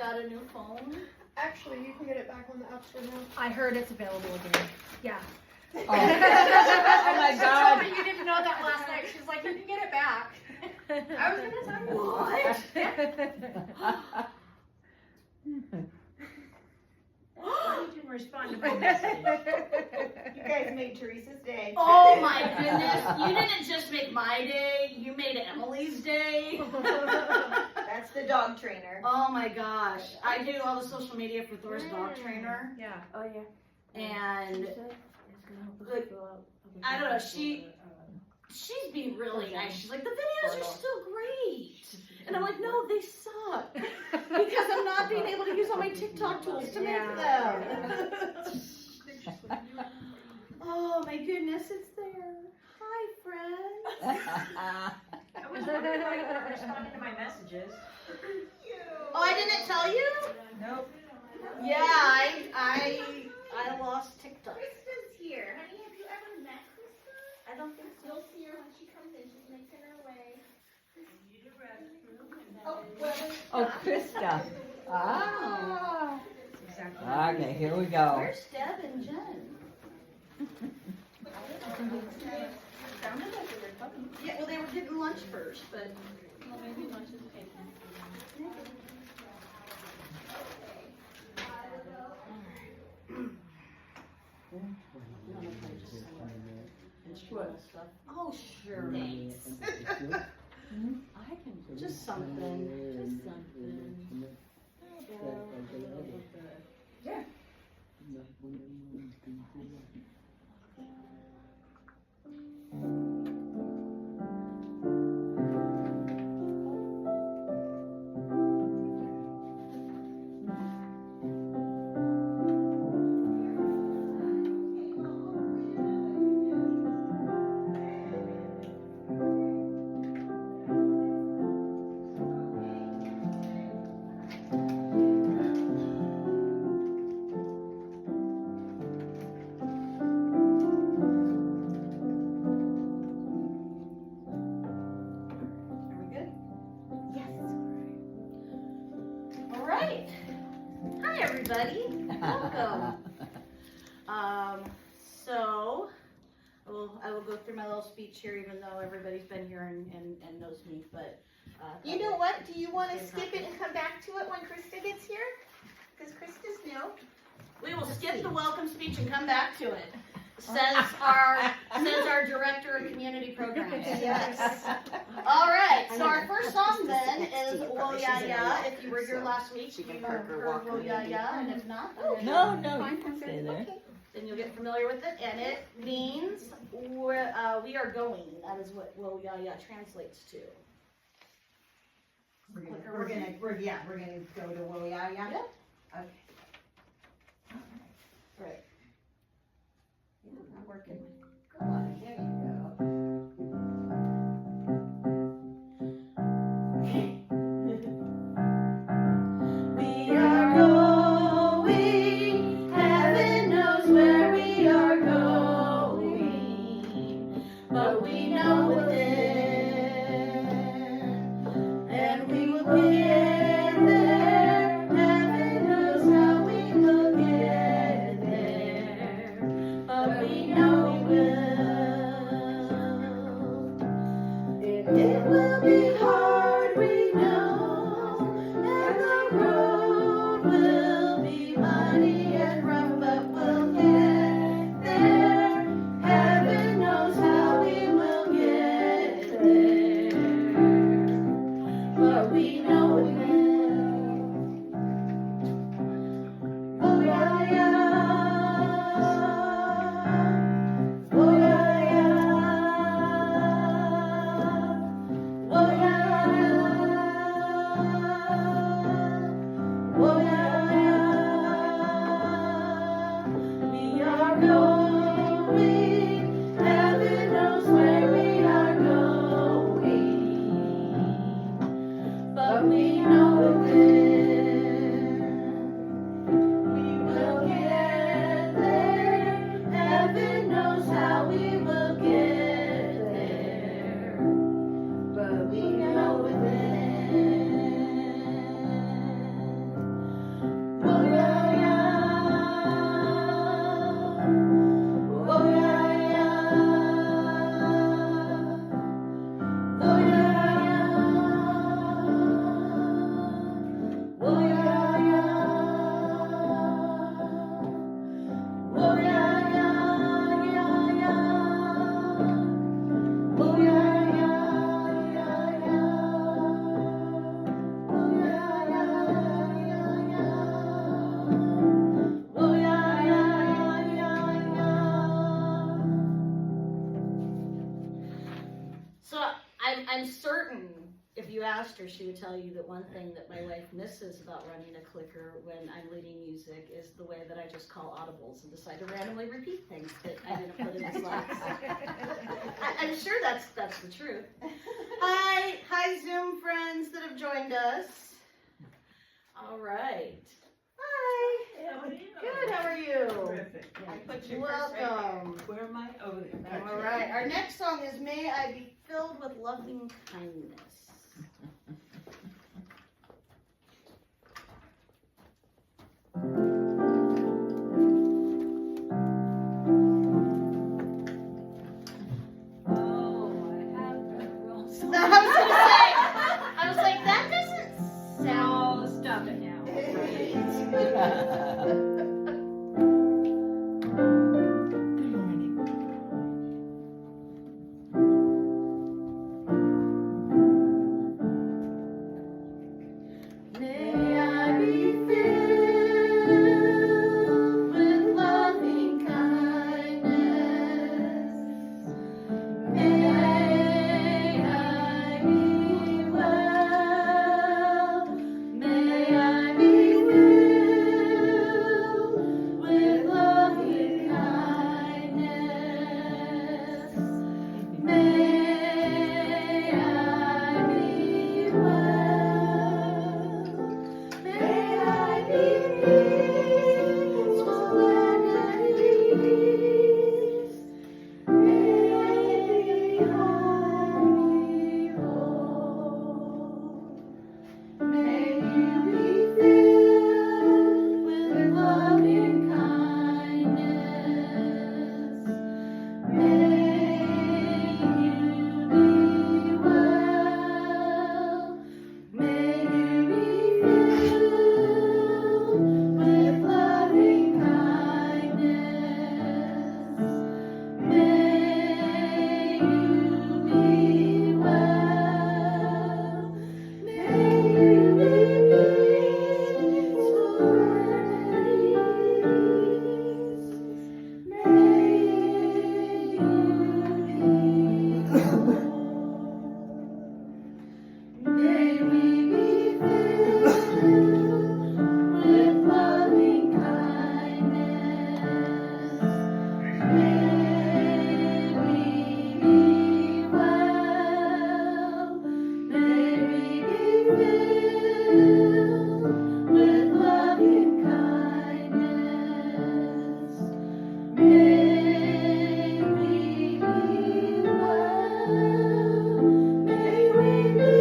got a new phone? Actually, you can get it back on the App Store now. I heard it's available again. Yeah. Oh, oh my She God. told me you didn't know that last night. She's like, you can get it back. I was gonna tell you. What? You didn't respond to my message. You guys made Teresa's day. Oh my goodness, you didn't just make my day, you made Emily's day. That's the dog trainer. Oh my gosh, I do all the social media for Thor's dog trainer, Yeah. Oh yeah. and like, I don't know, she's being really nice. She's like, the videos are still great. And I'm like, no, they suck. Because I'm not being able to use all my TikTok tools to make them. Oh my goodness, it's there. Hi, friends. I was wondering why you weren't responding to my messages. Oh, I didn't tell you? Nope. Yeah, I lost TikTok. Krista's here. Honey, have you ever met Krista? I don't think so. You'll see her when she comes in. She's making her way. Oh, Krista. Ah. Exactly. Okay, here we go. Where's Deb and Jen? Sounded like they were coming. Yeah, well, they were getting lunch first, but well, maybe lunch is taken. Oh, sure. Thanks. I can just something. Just something. Yeah. Are we good? Yes. All right. Hi, everybody. Welcome. So I will go through my little speech here, even though everybody's been here and knows me. But You know what? Do you want to skip it and come back to it when Krista gets here? Because Krista's new. we will skip the welcome speech and come back to it. Says our director of community programs. Yes. All right. So our first song then is "Whoa Ya Ya." If you were here last week, you heard "Whoa Ya Ya," and if not, No, you can stay there. then you'll get familiar with it. And it means we are going. That is what "Whoa Ya Ya" translates to. We're gonna go to Whoa Ya Ya. Yep. Okay. Right. I'm working. Come on, there you go. We are going, heaven knows where we are going, but we know within, and we will get there, heaven knows how we will get there, but we know we will. It will be hard, we know, and the road will be muddy and rough, but we'll get there. Heaven knows how we will get there, but we know we will. Oh yeah, yeah. Oh yeah, yeah. Oh yeah, yeah. Oh yeah, yeah. We are going, heaven knows where we are going, but we know it will. We will get there, heaven knows how we will get there, but we know within. pastor, she would tell you that one thing that my wife misses about running a clicker when I'm leading music is the way that I just call audibles and decide to randomly repeat things that I didn't put in the slides. I'm sure that's the truth. Hi Zoom friends that have joined us. All right. Hi. Good, how are you? Terrific. I put your purse right there. Welcome. Where am I? Over there. All right, our next song is May I Be Filled with Loving Kindness. Oh, I have been wrong. I was like, that doesn't sound. Oh, stop it now. Good morning. May I be filled with loving kindness. May I be well. May I be filled with loving kindness. May I be well. May I be peaceful and at ease. May I may you be filled with loving kindness. May you be well. May you be filled with loving kindness. May you be well. May you be peaceful and at ease. May you be May we be filled with loving kindness. May we be well. May we be filled with loving kindness. May we be well. May we be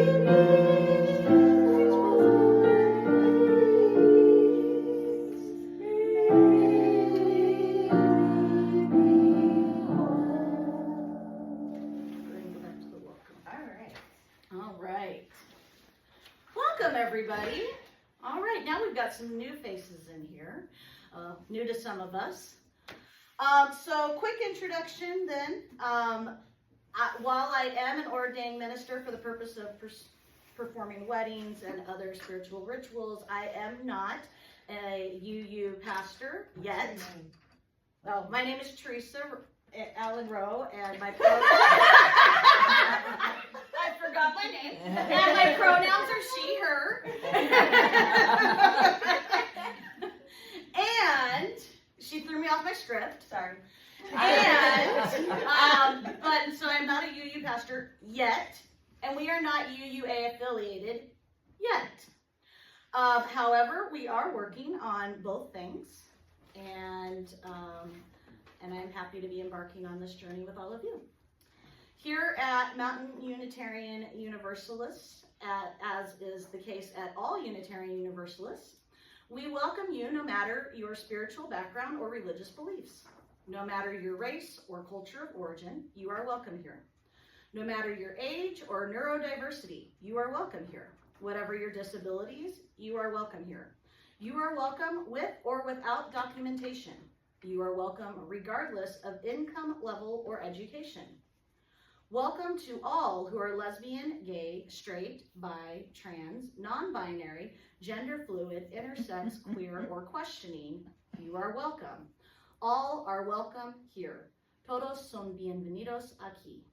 All right. Welcome, everybody. All right, now we've got some new faces in here, new to some of us. So, quick introduction then. While I am an ordained minister for the purpose of performing weddings and other spiritual rituals, I am not a UU pastor yet. Oh, my name is Teresa Allen Rowe, and my I forgot my name. And my pronouns are she, her. And she threw me off my script. Sorry. And but so I'm not a UU pastor yet, and we are not UUA affiliated yet. However, we are working on both things, and I'm happy to be embarking on this journey with all of you. Here at Mountain Unitarian Universalists, as is the case at all Unitarian Universalists, we welcome you no matter your spiritual background or religious beliefs. No matter your race or culture of origin, you are welcome here. No matter your age or neurodiversity, you are welcome here. Whatever your disabilities, you are welcome here. You are welcome with or without documentation. You are welcome regardless of income level or education. Welcome to all who are lesbian, gay, straight, bi, trans, non-binary, gender fluid, intersex, queer, or questioning. You are welcome. All are welcome here. Todos son bienvenidos aquí.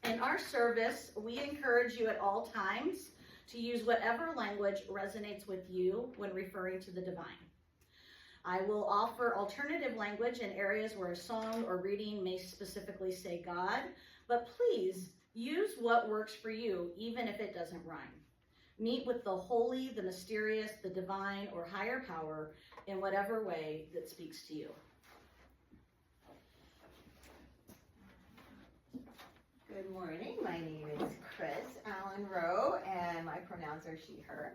In our service, we encourage you at all times to use whatever language resonates with you when referring to the divine. I will offer alternative language in areas where a song or reading may specifically say God, but please use what works for you, even if it doesn't rhyme. Meet with the holy, the mysterious, the divine, or higher power in whatever way that speaks to you. Good morning. My name is Chris Allen Rowe, and my pronouns are she, her.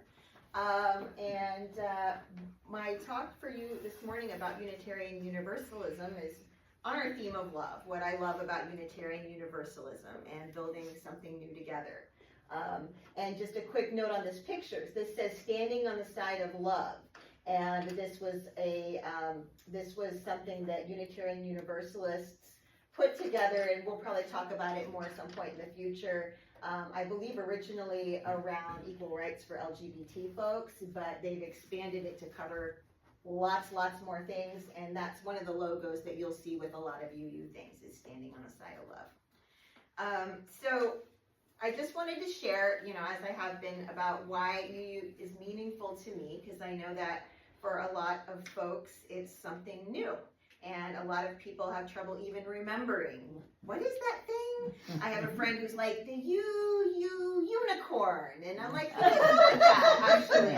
My talk for you this morning about Unitarian Universalism is on our theme of love, what I love about Unitarian Universalism and building something new together. And just a quick note on this picture. This says standing on the side of love. And this was something that Unitarian Universalists put together, and we'll probably talk about it more at some point in the future. I believe originally around equal rights for LGBT folks, but they've expanded it to cover lots more things, and that's one of the logos that you'll see with a lot of UU things, is standing on the side of love. So I just wanted to share, as I have been, about why UU is meaningful to me, because I know that for a lot of folks, it's something new. And a lot of people have trouble even remembering, what is that thing? I have a friend who's like, the unicorn. And I'm like, I love that, actually.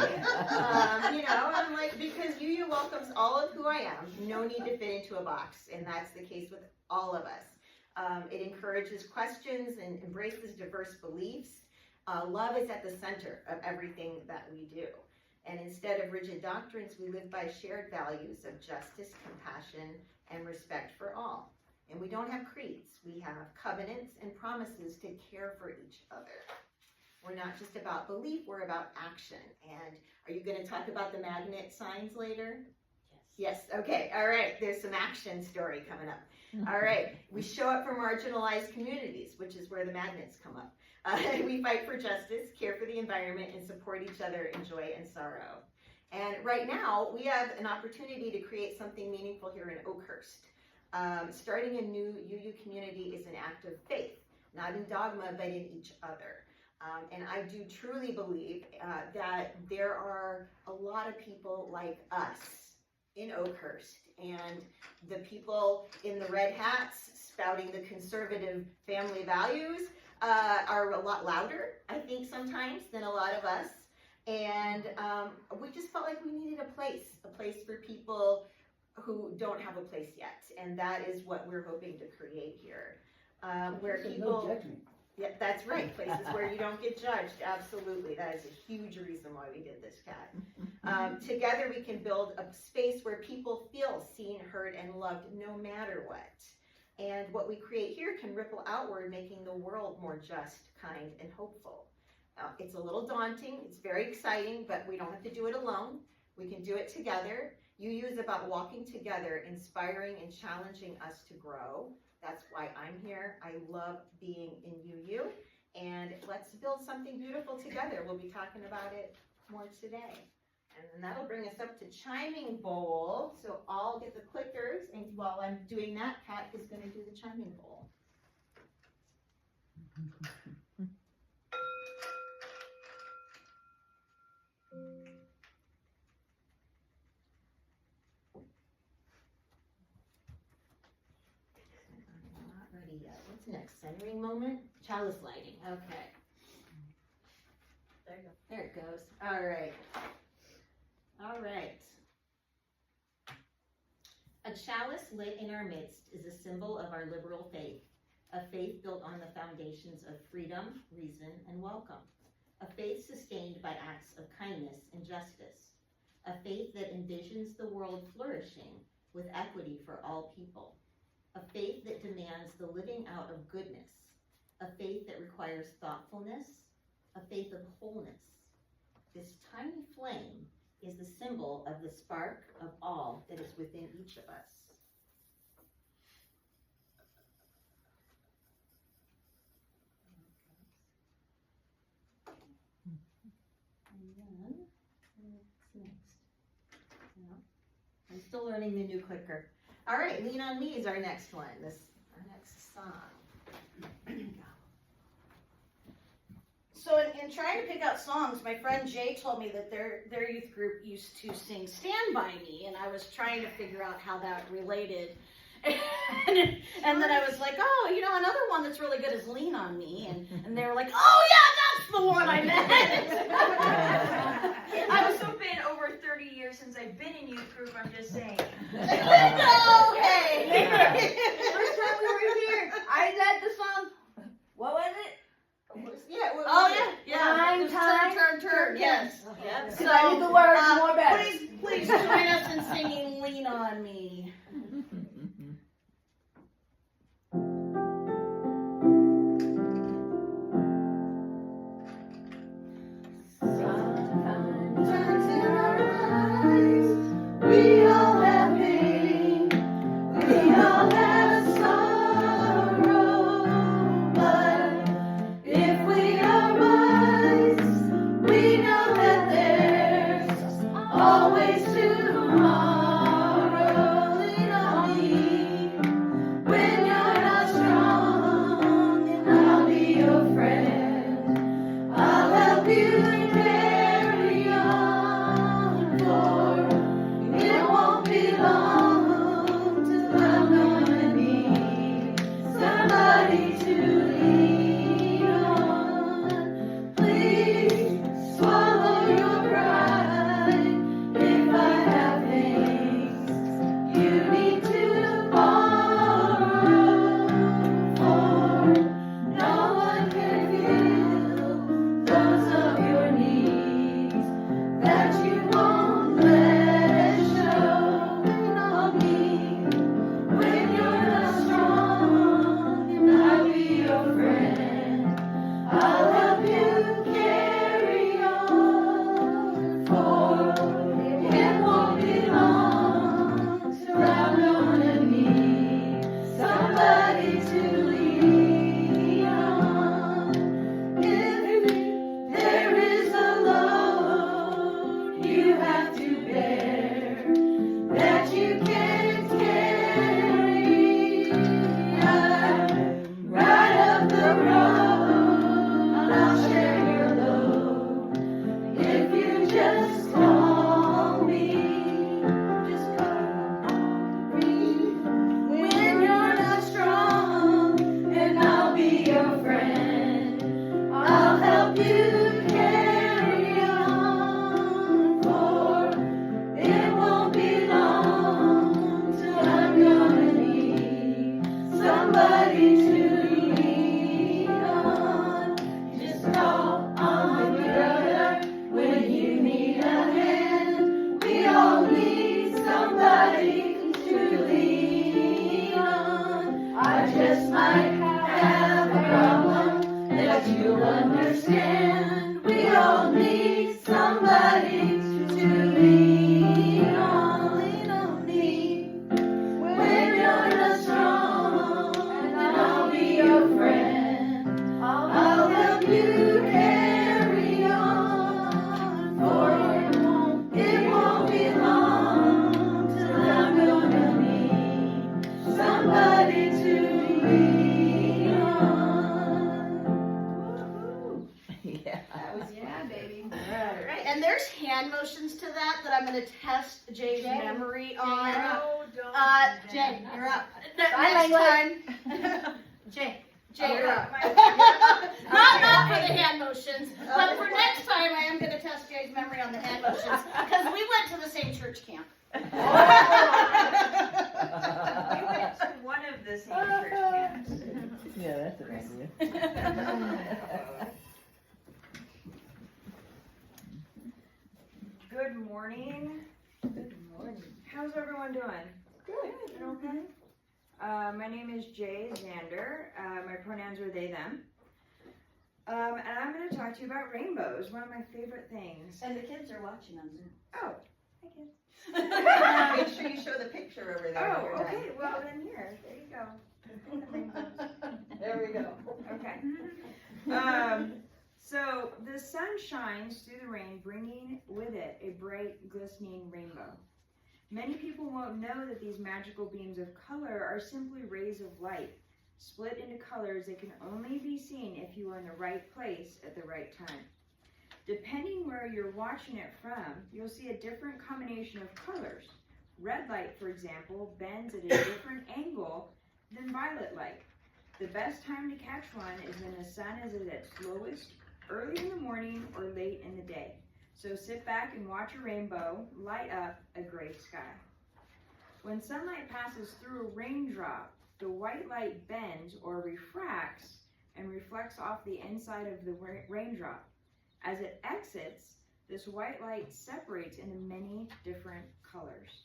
I'm like, because UU welcomes all of who I am. No need to fit into a box. And that's the case with all of us. It encourages questions and embraces diverse beliefs. Love is at the center of everything that we do. And instead of rigid doctrines, we live by shared values of justice, compassion, and respect for all. And we don't have creeds. We have covenants and promises to care for each other. We're not just about belief, we're about action. And are you going to talk about the magnet signs later? Yes. Okay. All right. There's some action story coming up. All right. We show up for marginalized communities, which is where the magnets come up. We fight for justice, care for the environment, and support each other in joy and sorrow. And right now, we have an opportunity to create something meaningful here in Oakhurst. Starting a new UU community is an act of faith, not in dogma, but in each other. And I do truly believe that there are a lot of people like us in Oakhurst, and the people in the red hats spouting the conservative family values are a lot louder, I think, sometimes than a lot of us. And we just felt like we needed a place for people who don't have a place yet. And that is what we're hoping to create here. Where people... No judgment. Yeah, that's right. Places where you don't get judged. Absolutely. That is a huge reason why we did this, Kat. Together we can build a space where people feel seen, heard, and loved no matter what. And what we create here can ripple outward, making the world more just, kind, and hopeful. It's a little daunting. It's very exciting, but we don't have to do it alone. We can do it together. UU is about walking together, inspiring and challenging us to grow. That's why I'm here. I love being in UU, and let's build something beautiful together. We'll be talking about it more today. And that'll bring us up to chiming bowl. So I'll get the clickers, and while I'm doing that, Kat is going to do the chiming bowl. I'm not ready yet. What's next? Centering moment? Chalice lighting. Okay. There you go. There it goes. All right. All right. A chalice lit in our midst is a symbol of our liberal faith, a faith built on the foundations of freedom, reason, and welcome, a faith sustained by acts of kindness and justice, a faith that envisions the world flourishing with equity for all people, a faith that demands the living out of goodness, a faith that requires thoughtfulness, a faith of wholeness. This tiny flame is the symbol of the spark of all that is within each of us. And then, what's next? No, I'm still learning the new clicker. All right, Lean on Me is our next one. Our next song. There you go. So in trying to pick out songs, my friend Jay told me that their youth group used to sing "Stand By Me," and I was trying to figure out how that related. And then I was like, oh, you know, another one that's really good is "Lean on Me," and they were like, oh yeah, that's the one I meant. I've also been over 30 years since I've been in youth group, I'm just saying. No, hey. First time we were here, I led the song. What was it? Yeah. Oh yeah. Time, time, turn. Yes. Yep. So, I need the words more better. Please join us in singing "Lean on Me." Sometimes in our lives, we all have pain, we all have sorrow, but if we are wise, we know that there's always tomorrow. Lean on me when you're not strong, and I'll be your friend. I'll help you carry on, for it won't be long till I'm gonna need somebody to lean on. Please swallow your pride if I have things you need to borrow, for no one can fill those of your needs that you won't let show. Lean on me when you're not strong, and I'll be your friend. I'll help you carry on, for it won't be long till I'm gonna need somebody to lean on. If there is a load you have to bear that you can't carry, I'm right up the road, and I'll share your load. If you just call me, just call me when you're not strong, and I'll be your friend. I'll help you carry on, for it won't be long till I'm gonna need somebody to lean on. Just call on me, brother, when you need a hand. We all need somebody to lean on. I just might have a problem that you'll understand. We all need somebody to lean on. Lean on me when you're not strong, and I'll be your friend. I'll help you carry on, for it won't be long till I'm gonna need somebody to lean on. Yeah, baby. Right, and there's hand motions to that I'm going to test Jay's memory on. No, don't. Jay, you're up. Bye, Next Langley. time. Jay, Oh, you're up. my- Not for the hand motions, but for next time I am going to test Jay's memory on the hand motions, because we went to the same church camp. We went to one of the same church camps. Yeah, that's an idea. Good morning. Good morning. How's everyone doing? Good. Okay. My name is Jay Zander. My pronouns are they, them. And I'm going to talk to you about rainbows, one of my favorite things. And the kids are watching on Zoom. Oh, hi kids. Make sure you show the picture over there. when Oh, you're done. okay. Well, then here. There you go. There we go. Okay. So the sun shines through the rain, bringing with it a bright, glistening rainbow. Many people won't know that these magical beams of color are simply rays of light, split into colors that can only be seen if you are in the right place at the right time. Depending where you're watching it from, you'll see a different combination of colors. Red light, for example, bends at a different angle than violet light. The best time to catch one is when the sun is at its lowest, early in the morning or late in the day. So sit back and watch a rainbow light up a gray sky. When sunlight passes through a raindrop, the white light bends or refracts and reflects off the inside of the raindrop. As it exits, this white light separates into many different colors.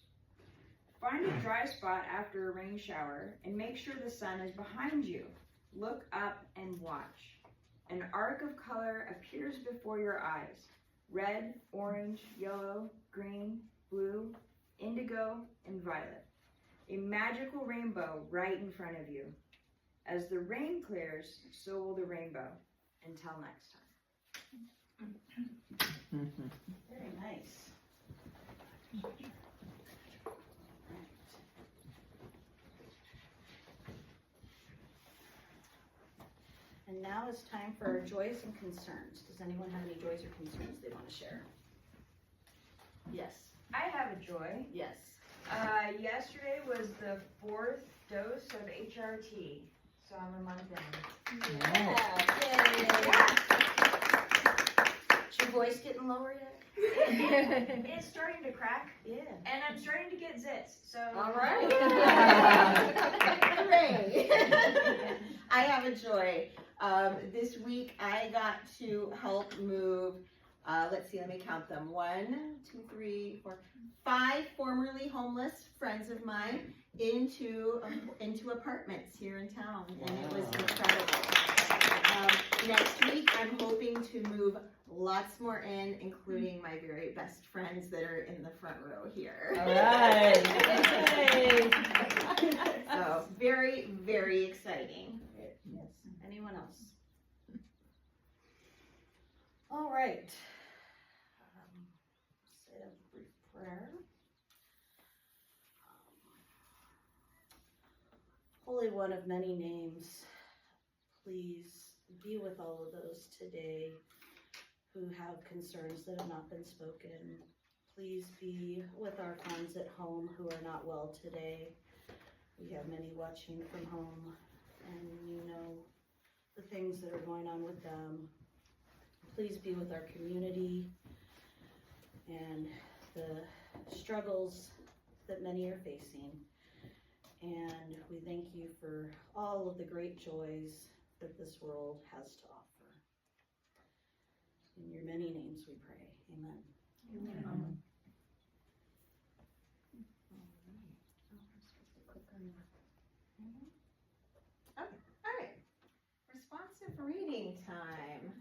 Find a dry spot after a rain shower and make sure the sun is behind you. Look up and watch. An arc of color appears before your eyes. Red, orange, yellow, green, blue, indigo, and violet. A magical rainbow right in front of you. As the rain clears, so will the rainbow. Until next time. Very nice. And now it's time for joys and concerns. Does anyone have any joys or concerns they want to share? Yes. I have a joy. Yes. Yesterday was the 4th dose of HRT, so I'm a month in. Yeah. Is your voice getting lower yet? It's starting to crack, Yeah. and I'm starting to get zits, so. All right. Hooray! I have a joy. This week I got to help move, let's see, let me count them. 1, 2, 3, 4, 5 formerly homeless friends of mine into apartments here in town, and it was incredible. Next week I'm hoping to move lots more in, including my very best friends that are in the front row here. All right. So very, very exciting. Yes. Anyone else? All right. Say a brief prayer. Holy One of many names, please be with all of those today who have concerns that have not been spoken. Please be with our friends at home who are not well today. We have many watching from home, and you know the things that are going on with them. Please be with our community and the struggles that many are facing. And we thank you for all of the great joys that this world has to offer. In your many names we pray. Amen. Amen. All right, responsive reading time.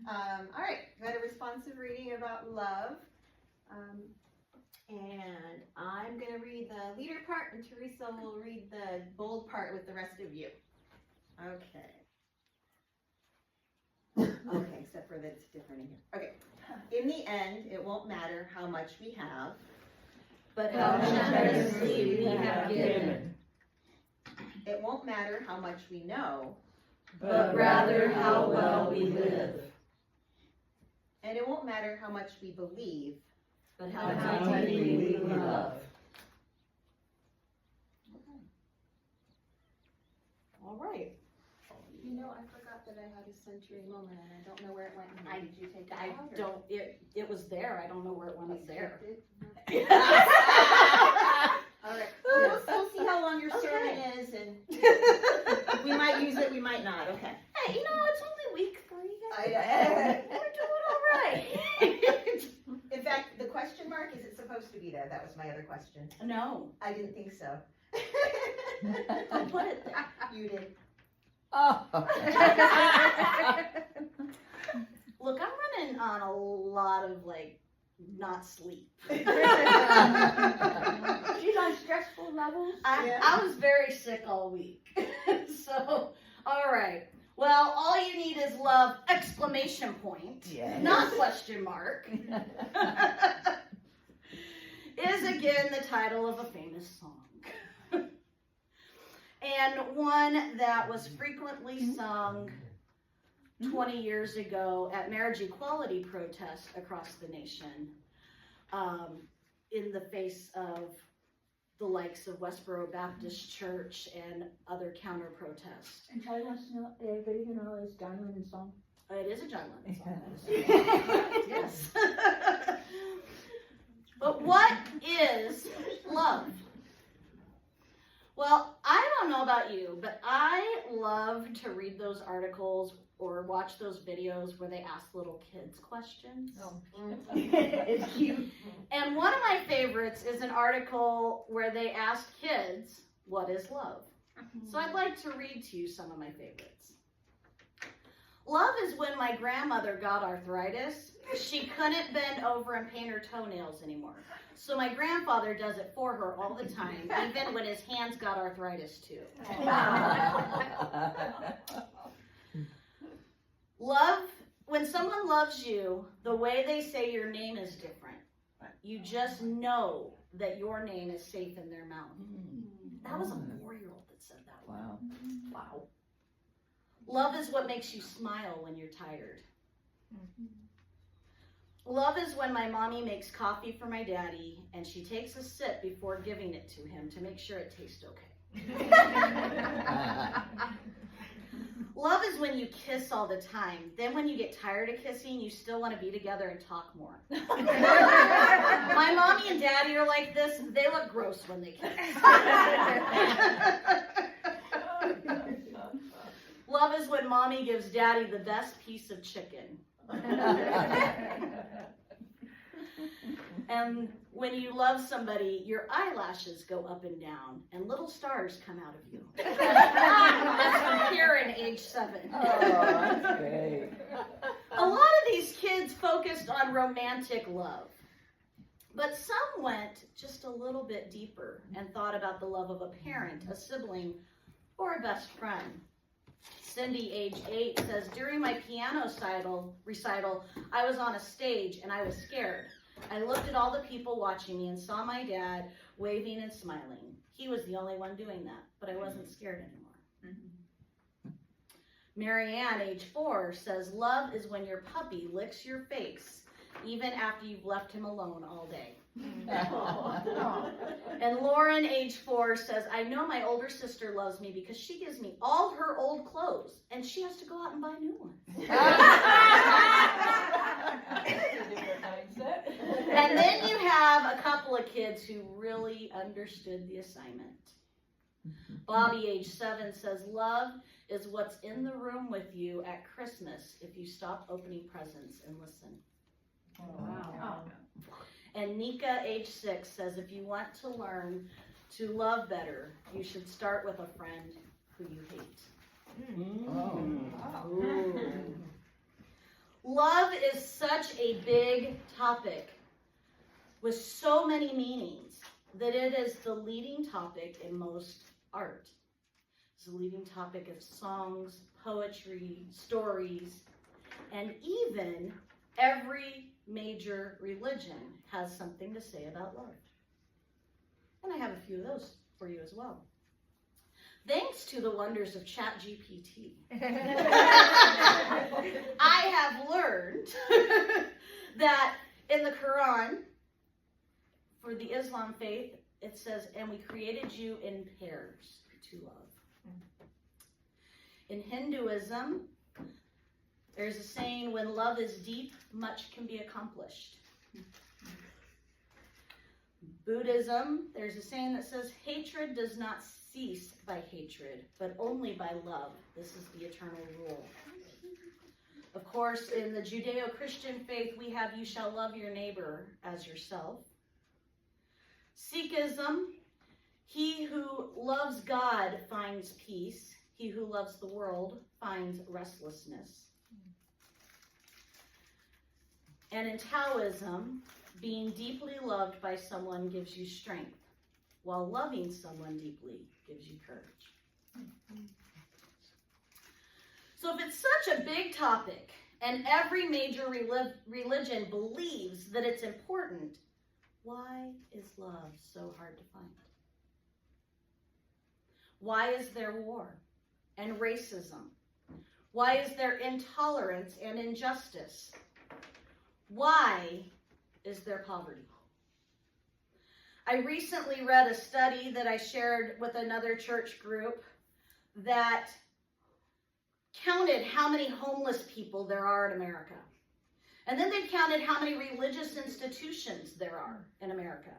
All right, got a responsive reading about love. And I'm gonna read the leader part, and Teresa will read the bold part with the rest of you. Okay. Okay, except for that it's different in here. Okay. In the end, it won't matter how much we have, But How how generously we have given, it won't matter how much we know, but rather how well we live. and it won't matter how much we believe, But How deeply we love. All right. You know, I forgot that I had a century moment, and I don't know where it went. Did you take it I out, or- don't, it was there. I don't know where it went up there. All right, we'll see how long your sermon is, and we might use it, we might not, okay. Hey, you know, it's only week 3. We're doing all right. In fact, the question mark, is it supposed to be there? That was my other question. No, I didn't think so. don't put it there. You did. Oh. Look, I'm running on a lot of not sleep. She's on stressful levels. I was very sick all week. So, all right. Well, all you need is love, exclamation point, Yes. not question mark, is again the title of a famous song. and one that was frequently sung 20 years ago at marriage equality protests across the nation, in the face of the likes of Westboro Baptist Church and other counter protests. And Charlie wants to know, everybody who knows John Lennon song. It is a John Lennon song. Yes. But what is love? Well, I don't know about you, but I love to read those articles or watch those videos where they ask little kids questions. It's cute. And one of my favorites is an article where they ask kids, what is love? So I'd like to read to you some of my favorites. Love is when my grandmother got arthritis. She couldn't bend over and paint her toenails anymore. So my grandfather does it for her all the time, even when his hands got arthritis too. Love, when someone loves you, the way they say your name is different. You just know that your name is safe in their mouth. That was a 4-year-old that said that one. Wow. Wow. Love is what makes you smile when you're tired. Love is when my mommy makes coffee for my daddy and she takes a sip before giving it to him to make sure it tastes okay. Love is when you kiss all the time. Then when you get tired of kissing, you still want to be together and talk more. My mommy and daddy are like this. They look gross when they kiss. Love is when mommy gives daddy the best piece of chicken. And when you love somebody, your eyelashes go up and down, and little stars come out of you. That's from Karen, age 7. Oh, that's great. A lot of these kids focused on romantic love, but some went just a little bit deeper and thought about the love of a parent, a sibling, or a best friend. Cindy, age 8, says, during my piano recital, I was on a stage and I was scared. I looked at all the people watching me and saw my dad waving and smiling. He was the only one doing that, but I wasn't scared anymore. Marianne, age 4, says, love is when your puppy licks your face, even after you've left him alone all day. And Lauren, age 4, says, I know my older sister loves me because she gives me all her old clothes, and she has to go out and buy new ones. And then you have a couple of kids who really understood the assignment. Bobby, age 7, says, love is what's in the room with you at Christmas if you stop opening presents and listen. Wow. And Nika, age 6, says, if you want to learn to love better, you should start with a friend who you hate. Oh. Love is such a big topic with so many meanings that it is the leading topic in most art. It's the leading topic of songs, poetry, stories, and even every major religion has something to say about love. And I have a few of those for you as well. Thanks to the wonders of ChatGPT, I have learned that in the Quran, for the Islam faith, it says, and we created you in pairs to love. In Hinduism, there's a saying, when love is deep, much can be accomplished. Buddhism, there's a saying that says, hatred does not cease by hatred, but only by love. This is the eternal rule. Of course, in the Judeo-Christian faith, we have, you shall love your neighbor as yourself. Sikhism, he who loves God finds peace. He who loves the world finds restlessness. And in Taoism, being deeply loved by someone gives you strength, while loving someone deeply gives you courage. So if it's such a big topic, and every major religion believes that it's important, why is love so hard to find? Why is there war and racism? Why is there intolerance and injustice? Why is there poverty? I recently read a study that I shared with another church group that counted how many homeless people there are in America. And then they counted how many religious institutions there are in America.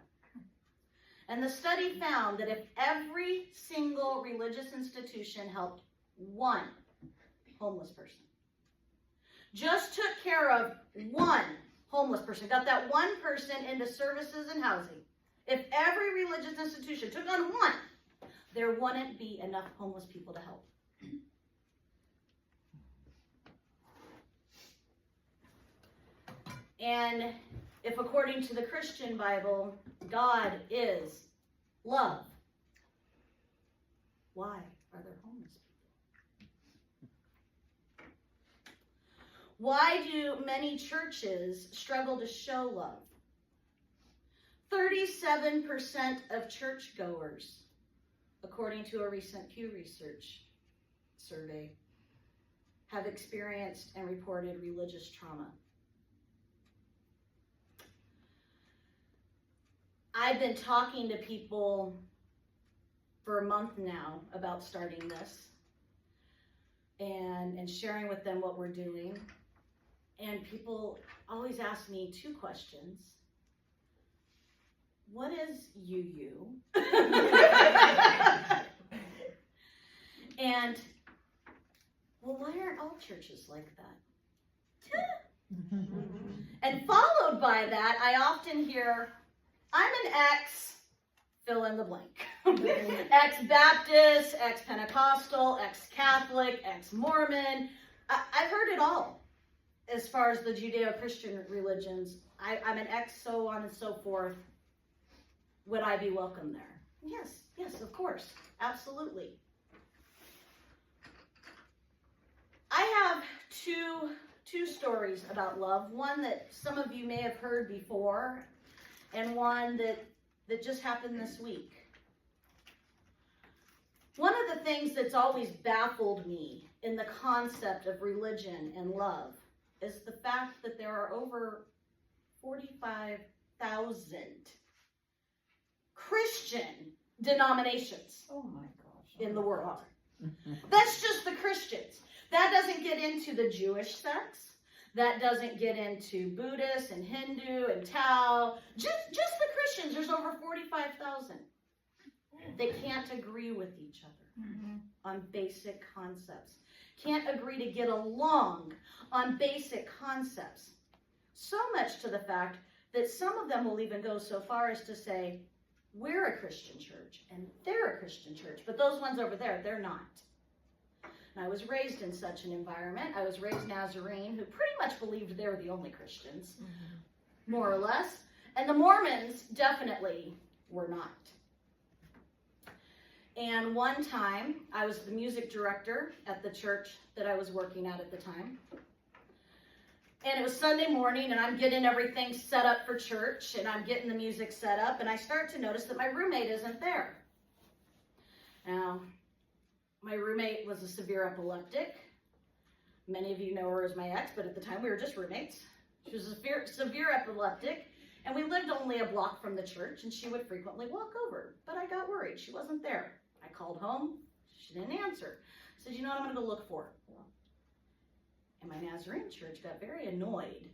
And the study found that if every single religious institution helped one homeless person, just took care of one homeless person, got that one person into services and housing, if every religious institution took on one, there wouldn't be enough homeless people to help. And if according to the Christian Bible, God is love, why are there homeless people? Why do many churches struggle to show love? 37% of churchgoers, according to a recent Pew Research survey, have experienced and reported religious trauma. I've been talking to people for a month now about starting this and sharing with them what we're doing. And people always ask me two questions. What is UU? And, well, why aren't all churches like that? And followed by that, I often hear, I'm an ex, fill in the blank. Ex-Baptist, ex-Pentecostal, ex-Catholic, ex-Mormon. I've heard it all as far as the Judeo-Christian religions. I'm an ex, so on and so forth. Would I be welcome there? Yes, of course. Absolutely. I have two stories about love. One that some of you may have heard before, and one that just happened this week. One of the things that's always baffled me in the concept of religion and love is the fact that there are over 45,000 Christian denominations in the world. That's just the Christians. That doesn't get into the Jewish sects. That doesn't get into Buddhist and Hindu and Tao. Just the Christians, there's over 45,000. They can't agree with each other on basic concepts. Can't agree to get along on basic concepts. So much to the fact that some of them will even go so far as to say, we're a Christian church and they're a Christian church, but those ones over there, they're not. And I was raised in such an environment. I was raised Nazarene, who pretty much believed they were the only Christians, more or less. And the Mormons definitely were not. And one time, I was the music director at the church that I was working at the time. And it was Sunday morning, and I'm getting everything set up for church, and I'm getting the music set up, and I start to notice that my roommate isn't there. Now, my roommate was a severe epileptic. Many of you know her as my ex, but at the time we were just roommates. She was a severe epileptic, and we lived only a block from the church, and she would frequently walk over. But I got worried. She wasn't there. I called home. She didn't answer. I said, you know what, I'm going to go look for her. And my Nazarene church got very annoyed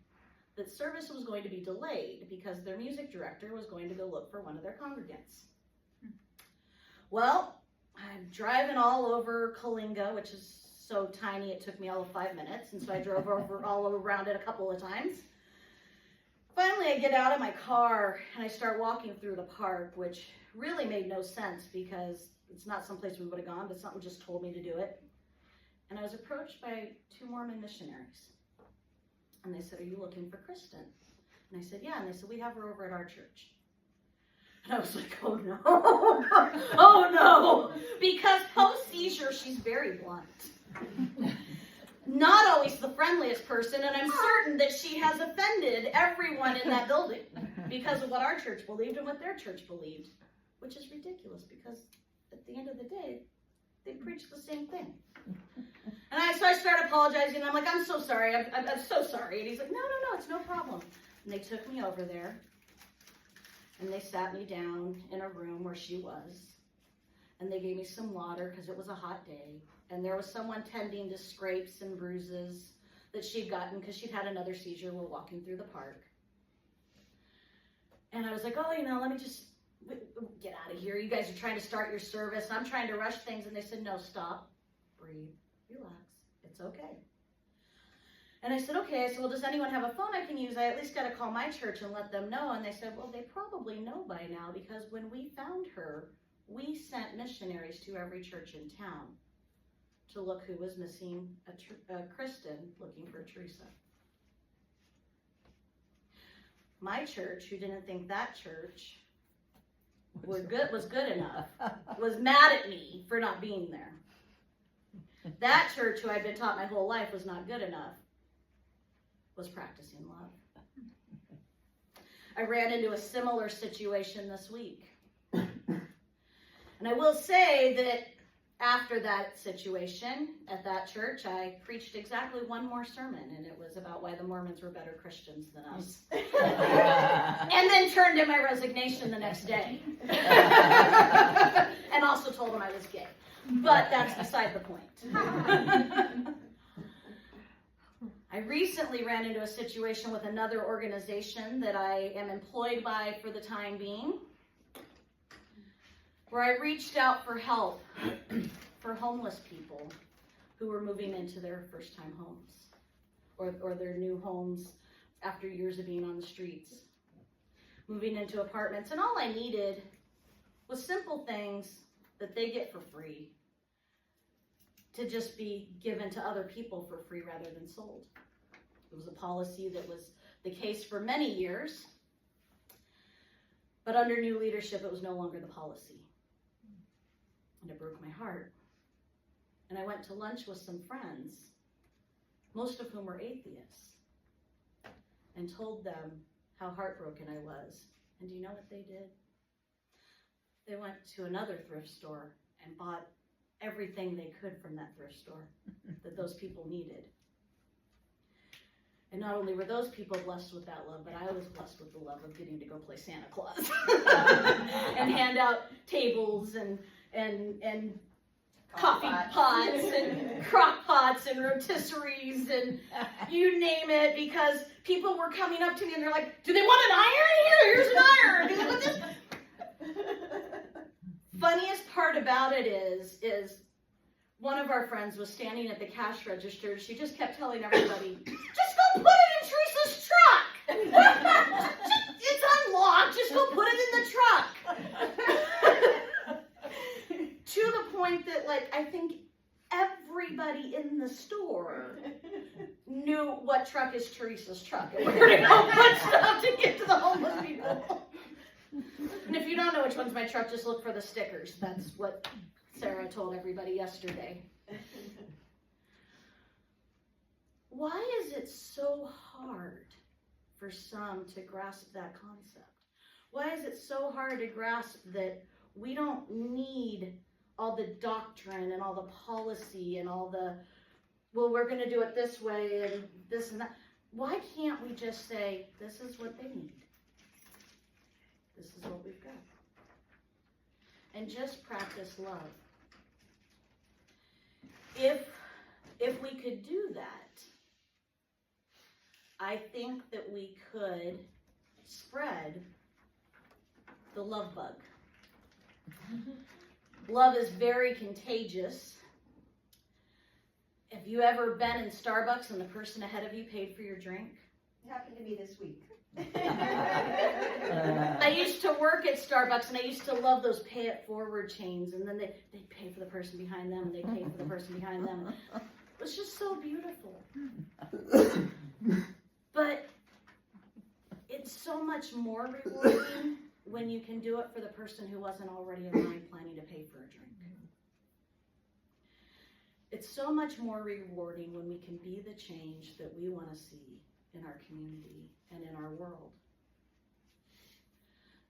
that service was going to be delayed because their music director was going to go look for one of their congregants. Well, I'm driving all over Coalinga, which is so tiny it took me all of 5 minutes, and so I drove over all around it a couple of times. Finally, I get out of my car and I start walking through the park, which really made no sense because it's not someplace we would have gone, but something just told me to do it. And I was approached by 2 Mormon missionaries. And they said, are you looking for Kristen? And I said, yeah. And they said, we have her over at our church. And I was like, oh no, oh no. Because post-seizure, she's very blunt. Not always the friendliest person, and I'm certain that she has offended everyone in that building because of what our church believed and what their church believed, which is ridiculous because at the end of the day, They preach the same thing. And so I started apologizing. I'm like, I'm so sorry. I'm so sorry. And he's like, no, it's no problem. And they took me over there. And they sat me down in a room where she was. And they gave me some water because it was a hot day. And there was someone tending to scrapes and bruises that she'd gotten because she'd had another seizure while walking through the park. And I was like, oh, let me just get out of here. You guys are trying to start your service. I'm trying to rush things. And they said, no, stop, breathe, relax. It's okay. And I said, okay. I said, well, does anyone have a phone I can use? I at least got to call my church and let them know. And they said, well, they probably know by now because when we found her, we sent missionaries to every church in town to look who was missing a Kristen looking for Teresa. My church, who didn't think that church was good enough, was mad at me for not being there. That church, who I'd been taught my whole life was not good enough, was practicing love. I ran into a similar situation this week. And I will say that after that situation at that church, I preached exactly one more sermon, and it was about why the Mormons were better Christians than us. And then turned in my resignation the next day. And also told them I was gay. But that's beside the point. I recently ran into a situation with another organization that I am employed by for the time being, where I reached out for help for homeless people who were moving into their first-time homes or their new homes after years of being on the streets, moving into apartments. And all I needed was simple things that they get for free to just be given to other people for free rather than sold. It was a policy that was the case for many years, but under new leadership, it was no longer the policy. And it broke my heart. And I went to lunch with some friends, most of whom were atheists, and told them how heartbroken I was. And do you know what they did? They went to another thrift store and bought everything they could from that thrift store that those people needed. And not only were those people blessed with that love, but I was blessed with the love of getting to go play Santa Claus and hand out tables and coffee pots and crock pots and rotisseries and you name it, because people were coming up to me and they're like, do they want an iron? Here's an iron. Do they want this? Funniest part about it is one of our friends was standing at the cash register. She just kept telling everybody, just go put it in Teresa's truck. It's unlocked. Just go put it in the truck. To the point that, I think everybody in the store knew what truck is Teresa's truck. And we're going to go put stuff to get to the homeless people. And if you don't know which one's my truck, just look for the stickers. That's what Sarah told everybody yesterday. Why is it so hard for some to grasp that concept? Why is it so hard to grasp that we don't need all the doctrine and all the policy and all the, well, we're going to do it this way and this and that? Why can't we just say, this is what they need? This is what we've got. And just practice love. If we could do that, I think that we could spread the love bug. Love is very contagious. Have you ever been in Starbucks and the person ahead of you paid for your drink? It happened to me this week. I used to work at Starbucks and I used to love those pay it forward chains, and then they pay for the person behind them and they pay for the person behind them. It was just so beautiful. But it's so much more rewarding when you can do it for the person who wasn't already in line planning to pay for a drink. It's so much more rewarding when we can be the change that we want to see in our community and in our world.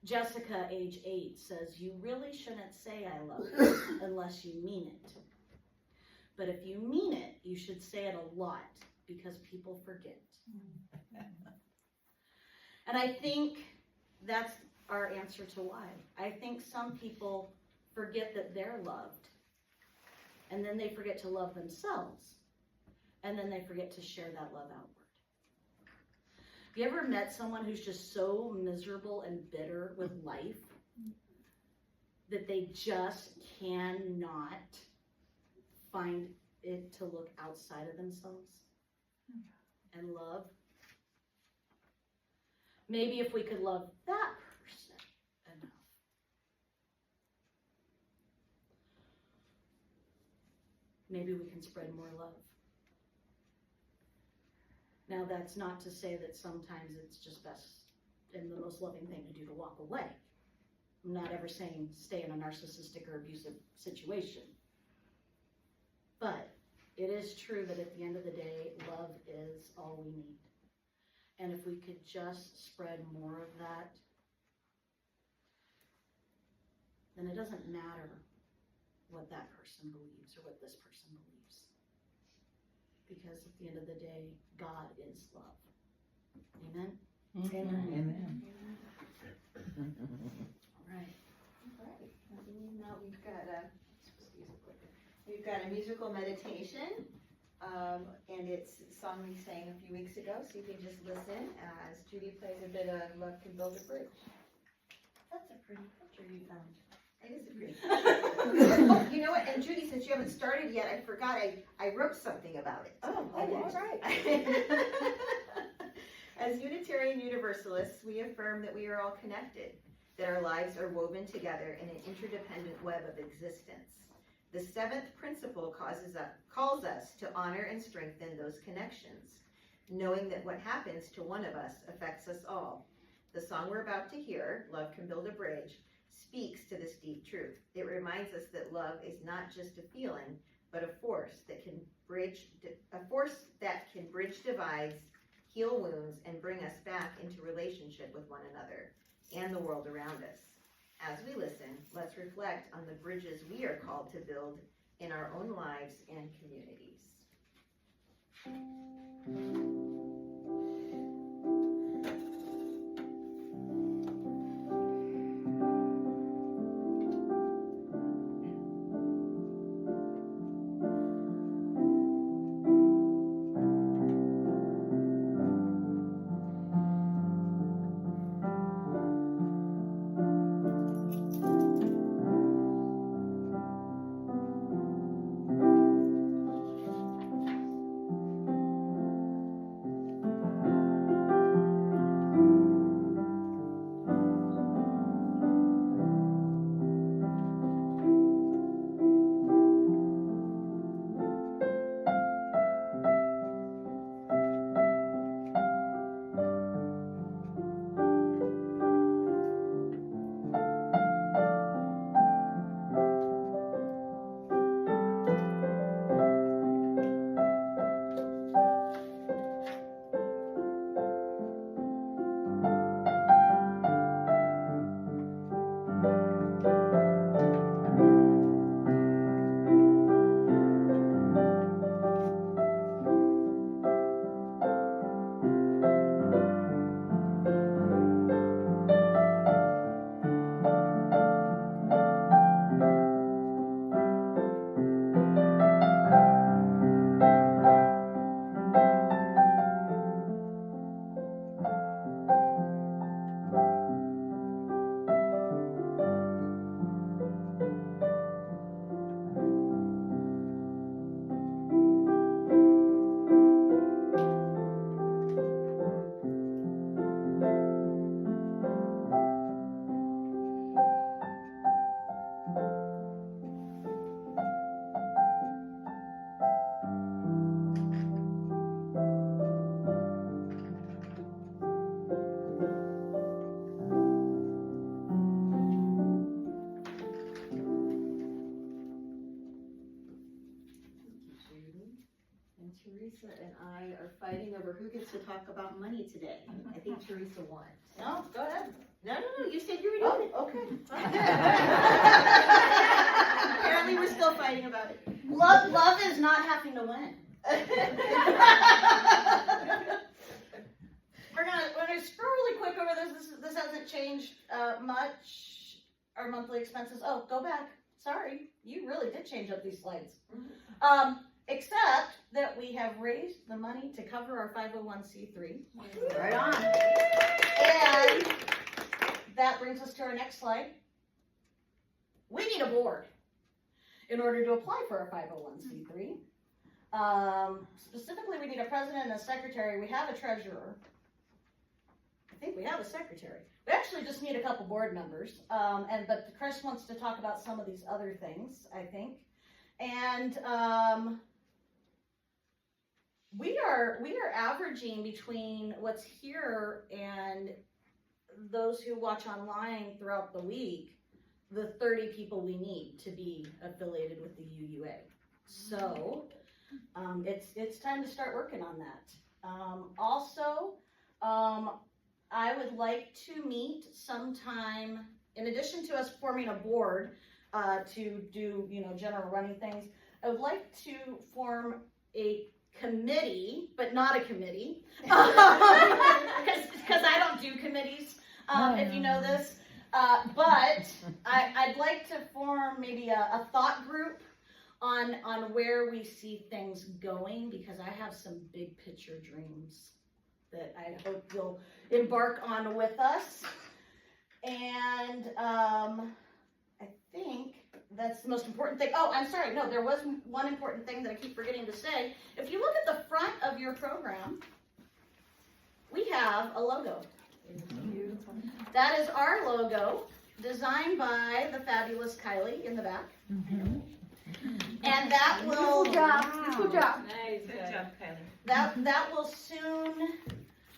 Jessica, age 8, says, you really shouldn't say I love you unless you mean it. But if you mean it, you should say it a lot because people forget. And I think that's our answer to why. I think some people forget that they're loved, and then they forget to love themselves, and then they forget to share that love outward. Have you ever met someone who's just so miserable and bitter with life that they just cannot find it to look outside of themselves and love? Maybe if we could love that person enough. Maybe we can spread more love. Now, that's not to say that sometimes it's just best and the most loving thing to do to walk away. I'm not ever saying stay in a narcissistic or abusive situation. But it is true that at the end of the day, love is all we need. And if we could just spread more of that, then it doesn't matter what that person believes or what this person believes. Because at the end of the day, God is love. Amen? Amen. All right. Now we've got a musical meditation, and it's a song we sang a few weeks ago, so you can just listen as Judy plays a bit of Love Can Build a Bridge. That's a pretty picture you found. It is a pretty oh, you know what, and Judy, since you haven't started yet, I forgot I wrote something about it. Oh, I did. all right. As Unitarian Universalists, we affirm that we are all connected, that our lives are woven together in an interdependent web of existence. The seventh principle calls us to honor and strengthen those connections, knowing that what happens to one of us affects us all. The song we're about to hear, Love Can Build a Bridge, speaks to this deep truth. It reminds us that love is not just a feeling, but a force that can bridge divides, heal wounds, and bring us back into relationship with one another and the world around us. As we listen, let's reflect on the bridges we are called to build in our own lives and communities. Teresa and I are fighting over who gets to talk about money today. I think Teresa won. No, go ahead. No, you said you were Oh, okay. Apparently we're still fighting about it. Love is not having to win. We're gonna scroll really quick over this. This hasn't changed much. Our monthly expenses. Oh, go back. Sorry, you really did change up these slides. Except that we have raised the money to cover our 501c3. Right on. And that brings us to our next slide. We need a board in order to apply for our 501c3. Specifically, we need a president and a secretary. We have a treasurer. I think we have a secretary. We actually just need a couple board members. But Chris wants to talk about some of these other things, I think. And we are averaging between what's here and those who watch online throughout the week, the 30 people we need to be affiliated with the UUA. So it's time to start working on that. Also, I would like to meet sometime, in addition to us forming a board to do, general running things, I would like to form a committee, but not a committee, because I don't do committees, if you know this. But I'd like to form maybe a thought group on where we see things going, because I have some big picture dreams that I hope you'll embark on with us. And I think that's the most important thing. Oh, I'm sorry. No, there was one important thing that I keep forgetting to say. If you look at the front of your program, we have a logo. Beautiful. That is our logo, designed by the fabulous Kylie in the back. Mm-hmm. And that will Good job. Good job. Nice. Good job, Kylie. that will soon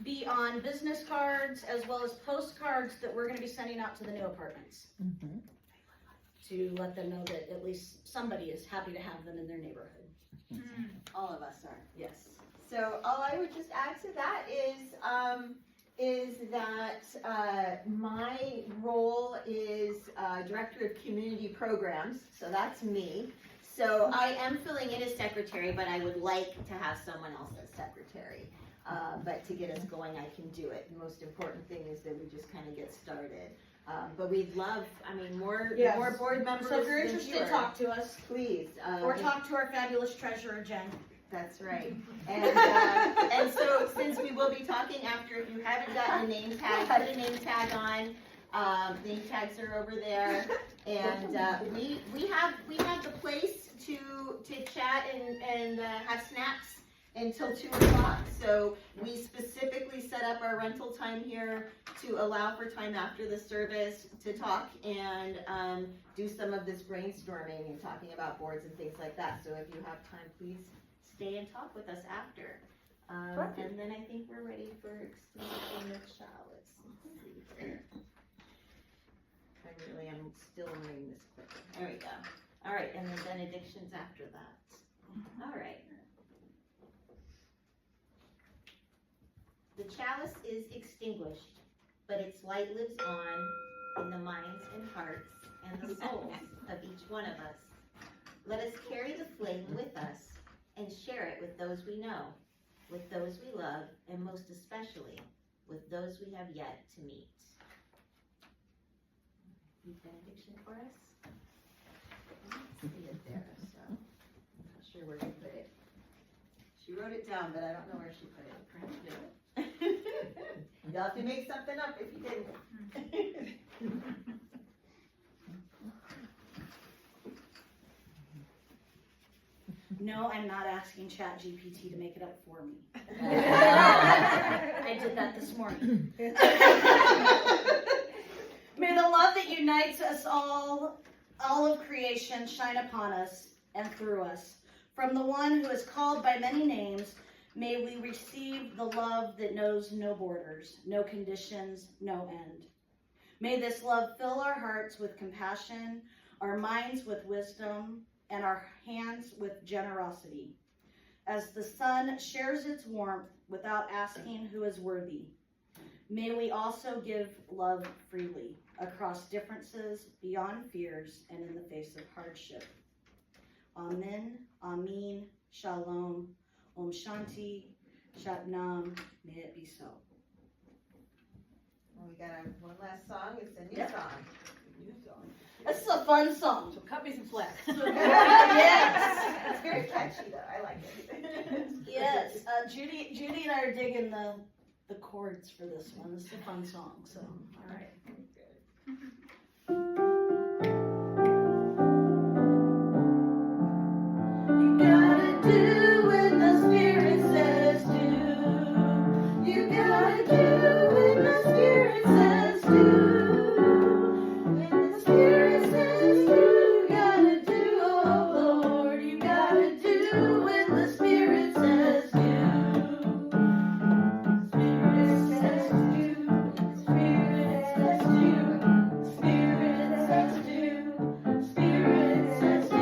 be on business cards as well as postcards that we're going to be sending out to the new apartments. Mm-hmm. To let them know that at least somebody is happy to have them in their neighborhood. All of us are. Yes. So all I would just add to that is that my role is Director of Community Programs, so that's me. So I am filling in as secretary, but I would like to have someone else as secretary. But to get us going, I can do it. The most important thing is that we just kind of get started. But we'd love, more board members. So if you're than interested, fewer. talk to us. Please. Or talk to our fabulous treasurer, Jen. That's right. And so since we will be talking after, if you haven't gotten a name tag, put a name tag on. Name tags are over there. And we have the place to chat and have snacks until 2 o'clock. So we specifically set up our rental time here to allow for time after the service to talk and do some of this brainstorming and talking about boards and things like that. So if you have time, please stay and talk with us after. And then I think we're ready for extinguishing the chalice. Let's see here. I'm still learning this quick. There we go. All right, and then benedictions after that. All right. The chalice is extinguished, but its light lives on in the minds and hearts and the souls of each one of us. Let us carry the flame with us and share it with those we know, with those we love, and most especially with those we have yet to meet. Read benediction for us? I don't see it there, so I'm not sure where she put it. She wrote it down, but I don't know where she put it. You'll have to make something up if you didn't. No, I'm not asking ChatGPT to make it up for me. I did that this morning. May the love that unites us all of creation, shine upon us and through us. From the one who is called by many names, may we receive the love that knows no borders, no conditions, no end. May this love fill our hearts with compassion, our minds with wisdom, and our hands with generosity. As the sun shares its warmth without asking who is worthy, May we also give love freely across differences, beyond fears, and in the face of hardship. Amen, Amin, Shalom, Om Shanti, Shatnam, may it be so. Well, we got one last song. It's a new Yep. song. This is a fun song. So cut me some slack. Yes. It's very catchy though. I like it. Yes, Judy and I are digging the chords for this one. It's a fun song, so, all right. You gotta do when the Spirit says do. You gotta do when the Spirit says do. When the Spirit says do, you gotta do, oh Lord. You gotta do when the Spirit says do. Spirit says do. Spirit says do. Spirit says do. Spirit says do.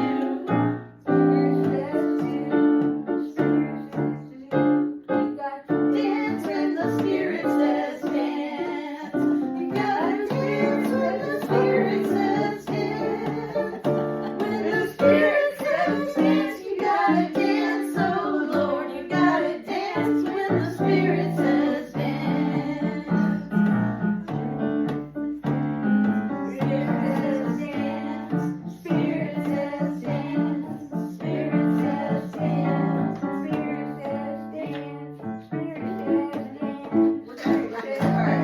Dance when the Spirit says dance. You gotta dance when the Spirit says dance. When the Spirit says dance, you gotta dance, oh Lord. You gotta dance when the Spirit says dance. Spirit says dance. Spirit says dance. Spirit says dance. Spirit says dance. Spirit says dance. We're gonna do this part.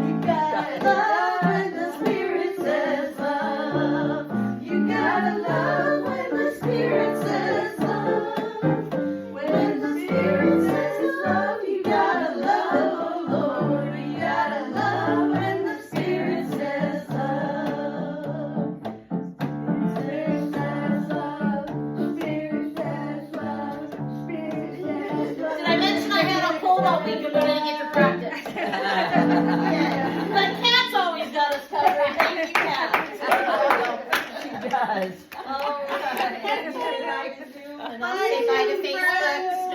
You gotta love when the Spirit says love. You gotta love when the Spirit says love. When the Spirit says love, you gotta love, oh Lord. You gotta love when the Spirit says love. Spirit says love. Spirit says love. Spirit says love. Did I mention I had a cold all week and we didn't get to practice? But Kat's always got us covered. Thank you, Kat. She does. Oh, And I'll say bye to Facebook.